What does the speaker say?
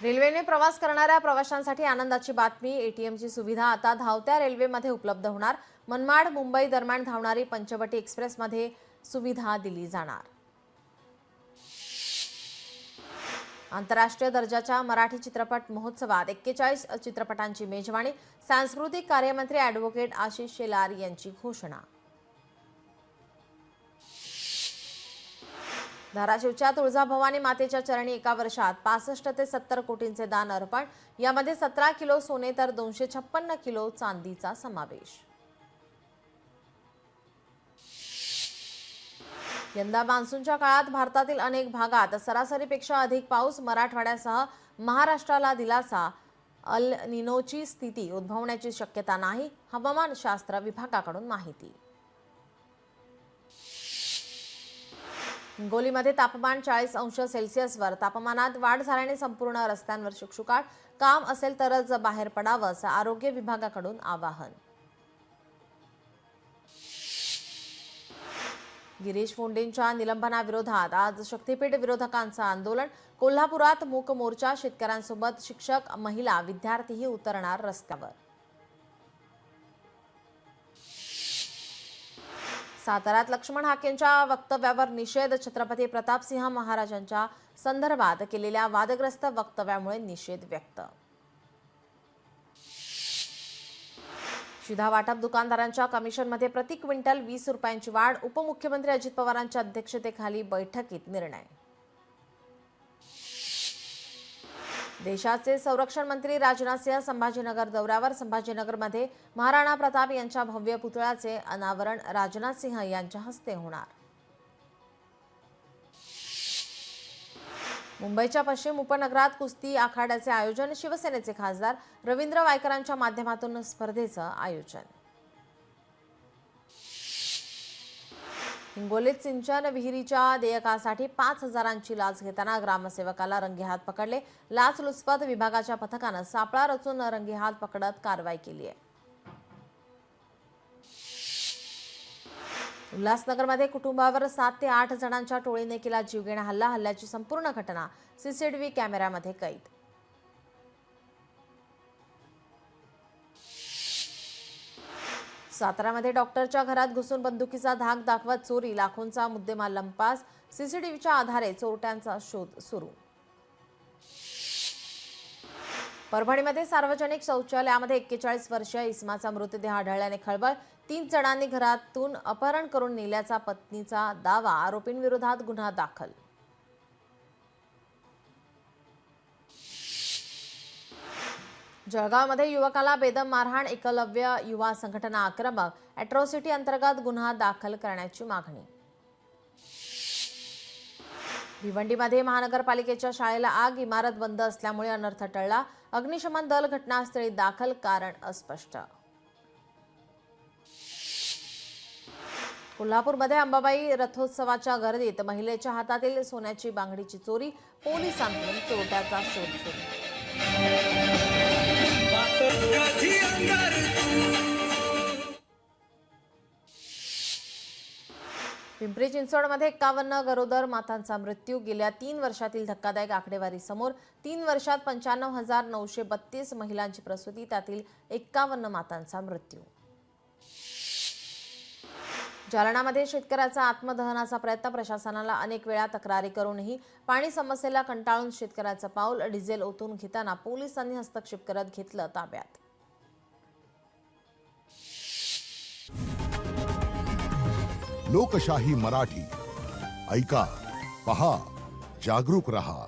रेल्वेने प्रवास करणाऱ्या प्रवाशांसाठी आनंदाची बातमी। एटीएमची सुविधा आता धावत्या रेल्वेमध्ये उपलब्ध होणार। मनमाड मुंबई दरम्यान धावणारी पंचवटी एक्सप्रेसमध्ये सुविधा दिली जाणार। आंतरराष्ट्रीय दर्जाच्या मराठी चित्रपट महोत्सवात 41 चित्रपटांची मेजवानी। सांस्कृतिक कार्यमंत्री ॲडव्होकेट आशिष शेलार यांची घोषणा। धाराशिवच्या तुळजाभवानी मातेच्या चरणी एका वर्षात 65 ते 70 कोटींचे दान अर्पण। यामध्ये 17 किलो सोने तर 256 किलो चांदीचा समावेश। यंदा मान्सूनच्या काळात भारतातील अनेक भागात सरासरीपेक्षा अधिक पाऊस। मराठवाड्यासह महाराष्ट्राला दिलासा। अल निनोची स्थिती उद्भवण्याची शक्यता नाही, हवामानशास्त्र विभागाकडून माहिती। हिंगोलीमध्ये तापमान 40 अंश सेल्सिअसवर। तापमानात वाढ झाल्याने संपूर्ण रस्त्यांवर शुकशुकाट। काम असेल तरच बाहेर पडावं असं आरोग्य विभागाकडून आवाहन। गिरीश फोंडेंच्या निलंबनाविरोधात आज शक्तीपीठ विरोधकांचं आंदोलन। कोल्हापुरात मूक मोर्चा। शेतकऱ्यांसोबत शिक्षक, महिला, विद्यार्थीही उतरणार रस्त्यावर। साताऱ्यात लक्ष्मण हाकेंच्या वक्तव्यावर निषेध। छत्रपती प्रतापसिंह महाराजांच्या संदर्भात केलेल्या वादग्रस्त वक्तव्यामुळे निषेध व्यक्त। शिधा वाटप दुकानदारांच्या कमिशनमध्ये प्रति क्विंटल 20 रुपयांची वाढ। उपमुख्यमंत्री अजित पवारांच्या अध्यक्षतेखाली बैठकीत निर्णय। देशाचे संरक्षण मंत्री राजनाथ सिंह संभाजीनगर दौऱ्यावर। संभाजीनगरमध्ये महाराणा प्रताप यांच्या भव्य पुतळ्याचे अनावरण राजनाथ सिंह यांच्या हस्ते होणार। मुंबईच्या पश्चिम उपनगरात कुस्ती आखाड्याचे आयोजन। शिवसेनेचे खासदार रवींद्र वायकरांच्या माध्यमातून स्पर्धेचं आयोजन। हिंगोलीत सिंचन विहिरीच्या देयकासाठी 5,000ची लाच घेताना ग्रामसेवकाला रंगेहात पकडले। लाचलुचपत विभागाच्या पथकानं सापळा रचून रंगेहात पकडत कारवाई केली आहे। उल्हासनगरमध्ये कुटुंबावर 7 ते 8 जणांच्या टोळीने केला जीवघेणा हल्ला। हल्ल्याची संपूर्ण घटना सीसीटीव्ही कॅमेऱ्यामध्ये कैद। साताऱ्यामध्ये डॉक्टरच्या घरात घुसून बंदुकीचा धाक दाखवत चोरी। लाखोंचा मुद्देमाल लंपास। सीसीटीव्हीच्या आधारे चोरट्यांचा शोध सुरू। परभणीमध्ये सार्वजनिक शौचालयामध्ये 41 वर्षीय इस्माचा मृतदेह आढळल्याने खळबळ। 3 जणांनी घरातून अपहरण करून नेल्याचा पत्नीचा दावा। आरोपींविरोधात गुन्हा दाखल। जळगावमध्ये युवकाला बेदम मारहाण। एकलव्य युवा संघटना आक्रमक। अॅट्रॉसिटी अंतर्गत गुन्हा दाखल करण्याची मागणी। भिवंडीमध्ये महानगरपालिकेच्या शाळेला आग। इमारत बंद असल्यामुळे अनर्थ टळला। अग्निशमन दल घटनास्थळी दाखल, कारण अस्पष्ट। कोल्हापूरमध्ये अंबाबाई रथोत्सवाच्या गर्दीत महिलेच्या हातातील सोन्याची बांगडीची चोरी। पोलिसांकडून चोरट्याचा शोध सुरू। पिंपरी चिंचवडमध्ये 51 गरोदर मातांचा मृत्यू। गेल्या 3 वर्षातील धक्कादायक आकडेवारी समोर। 3 वर्षात 95,932 महिलांची प्रसूती, त्यातील 51 मातांचा मृत्यू। जालनामध्ये शेतकऱ्याचा आत्मदहनाचा प्रयत्न। प्रशासनाला अनेक वेळा तक्रारी करूनही पाणी समस्येला कंटाळून शेतकऱ्याचं पाऊल। डिझेल ओतून घेताना पोलिसांनी हस्तक्षेप करत घेतलं ताब्यात। लोकशाही मराठी ऐका, पहा, जागरूक रहा।